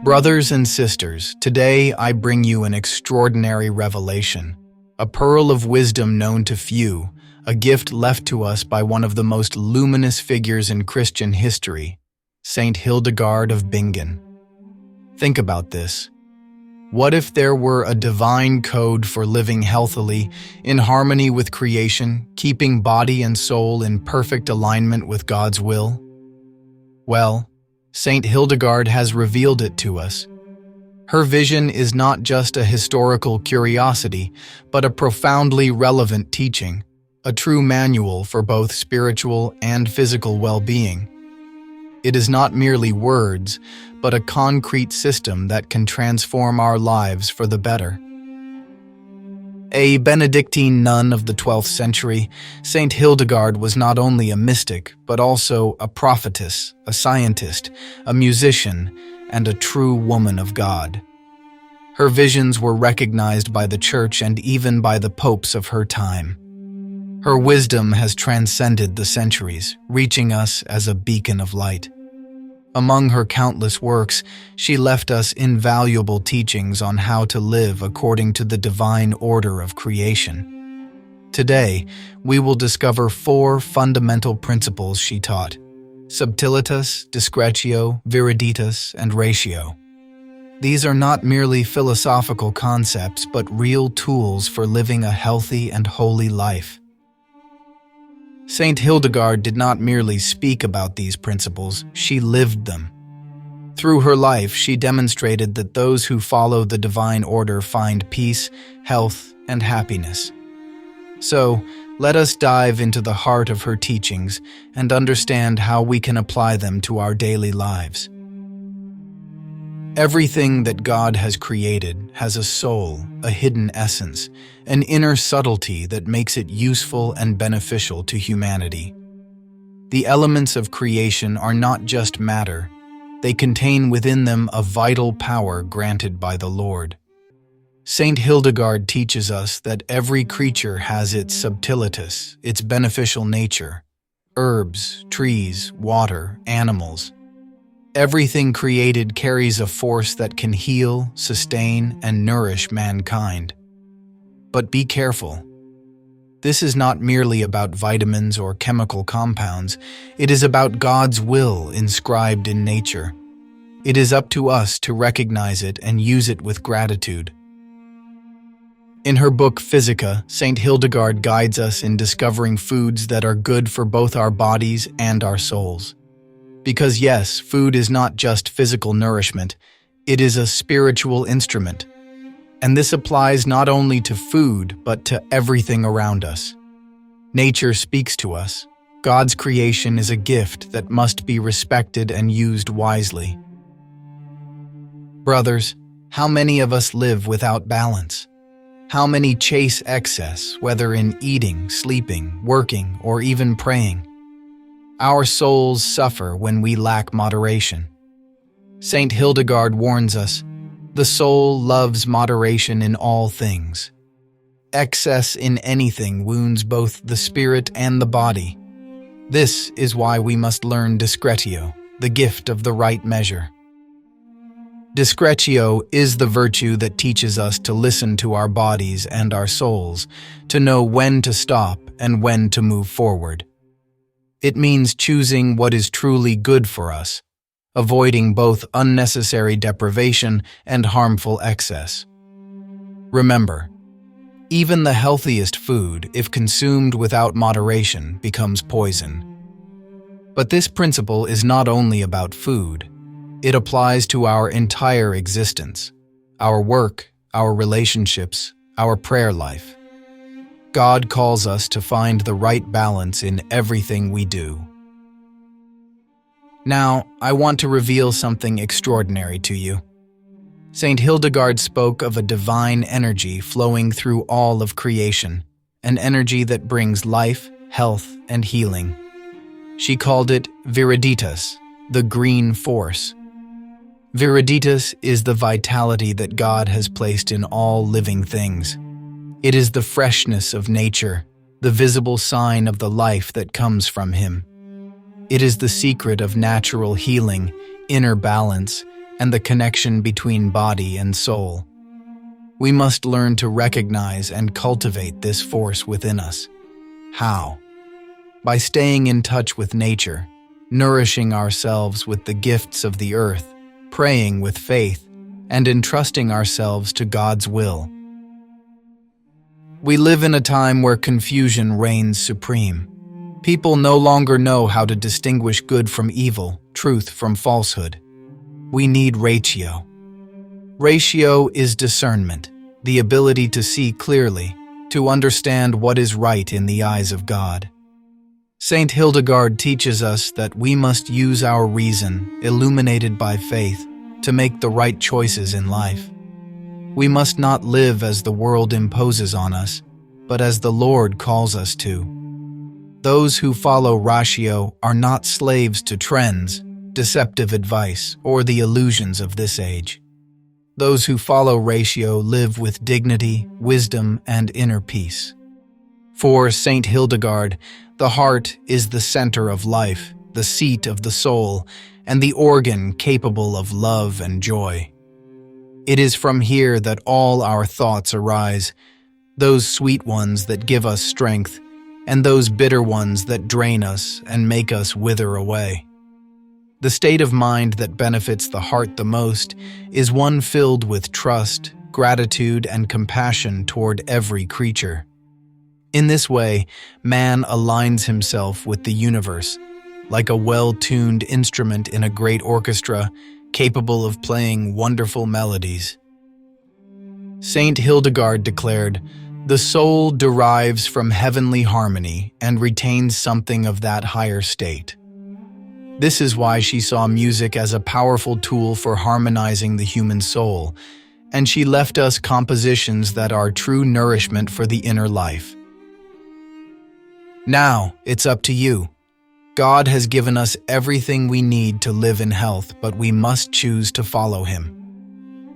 Brothers and sisters, today I bring you an extraordinary revelation, a pearl of wisdom known to few, a gift left to us by one of the most luminous figures in Christian history, Saint Hildegard of Bingen. Think about this. What if there were a divine code for living healthily, in harmony with creation, keeping body and soul in perfect alignment with God's will? Well, Saint Hildegard has revealed it to us. Her vision is not just a historical curiosity, but a profoundly relevant teaching, a true manual for both spiritual and physical well-being. It is not merely words, but a concrete system that can transform our lives for the better. A Benedictine nun of the 12th century, Saint Hildegard was not only a mystic, but also a prophetess, a scientist, a musician, and a true woman of God. Her visions were recognized by the Church and even by the popes of her time. Her wisdom has transcended the centuries, reaching us as a beacon of light. Among her countless works, she left us invaluable teachings on how to live according to the divine order of creation. Today, we will discover 4 fundamental principles she taught: Subtilitas, Discretio, Viriditas, and Ratio. These are not merely philosophical concepts, but real tools for living a healthy and holy life. Saint Hildegard did not merely speak about these principles, she lived them. Through her life, she demonstrated that those who follow the divine order find peace, health, and happiness. So, let us dive into the heart of her teachings and understand how we can apply them to our daily lives. Everything that God has created has a soul, a hidden essence, an inner subtlety that makes it useful and beneficial to humanity. The elements of creation are not just matter, they contain within them a vital power granted by the Lord. Saint Hildegard teaches us that every creature has its subtilitas, its beneficial nature: herbs, trees, water, animals. Everything created carries a force that can heal, sustain, and nourish mankind. But be careful. This is not merely about vitamins or chemical compounds. It is about God's will inscribed in nature. It is up to us to recognize it and use it with gratitude. In her book Physica, Saint Hildegard guides us in discovering foods that are good for both our bodies and our souls. Because yes, food is not just physical nourishment, it is a spiritual instrument. And this applies not only to food, but to everything around us. Nature speaks to us. God's creation is a gift that must be respected and used wisely. Brothers, how many of us live without balance? How many chase excess, whether in eating, sleeping, working, or even praying? Our souls suffer when we lack moderation. Saint Hildegard warns us, the soul loves moderation in all things. Excess in anything wounds both the spirit and the body. This is why we must learn Discretio, the gift of the right measure. Discretio is the virtue that teaches us to listen to our bodies and our souls, to know when to stop and when to move forward. It means choosing what is truly good for us, avoiding both unnecessary deprivation and harmful excess. Remember, even the healthiest food, if consumed without moderation, becomes poison. But this principle is not only about food. It applies to our entire existence, our work, our relationships, our prayer life. God calls us to find the right balance in everything we do. Now, I want to reveal something extraordinary to you. Saint Hildegard spoke of a divine energy flowing through all of creation, an energy that brings life, health, and healing. She called it Veriditas, the green force. Veriditas is the vitality that God has placed in all living things. It is the freshness of nature, the visible sign of the life that comes from Him. It is the secret of natural healing, inner balance, and the connection between body and soul. We must learn to recognize and cultivate this force within us. How? By staying in touch with nature, nourishing ourselves with the gifts of the earth, praying with faith, and entrusting ourselves to God's will. We live in a time where confusion reigns supreme. People no longer know how to distinguish good from evil, truth from falsehood. We need ratio. Ratio is discernment, the ability to see clearly, to understand what is right in the eyes of God. Saint Hildegard teaches us that we must use our reason, illuminated by faith, to make the right choices in life. We must not live as the world imposes on us, but as the Lord calls us to. Those who follow ratio are not slaves to trends, deceptive advice, or the illusions of this age. Those who follow ratio live with dignity, wisdom, and inner peace. For Saint Hildegard, the heart is the center of life, the seat of the soul, and the organ capable of love and joy. It is from here that all our thoughts arise, those sweet ones that give us strength, and those bitter ones that drain us and make us wither away. The state of mind that benefits the heart the most is one filled with trust, gratitude, and compassion toward every creature. In this way, man aligns himself with the universe, like a well-tuned instrument in a great orchestra, capable of playing wonderful melodies. Saint Hildegard declared, "The soul derives from heavenly harmony and retains something of that higher state." This is why she saw music as a powerful tool for harmonizing the human soul, and she left us compositions that are true nourishment for the inner life. Now, it's up to you. God has given us everything we need to live in health, but we must choose to follow Him.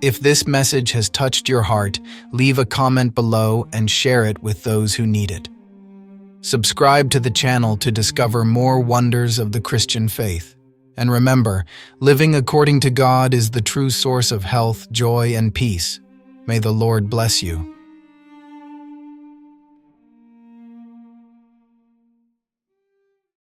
If this message has touched your heart, leave a comment below and share it with those who need it. Subscribe to the channel to discover more wonders of the Christian faith. And remember, living according to God is the true source of health, joy, and peace. May the Lord bless you.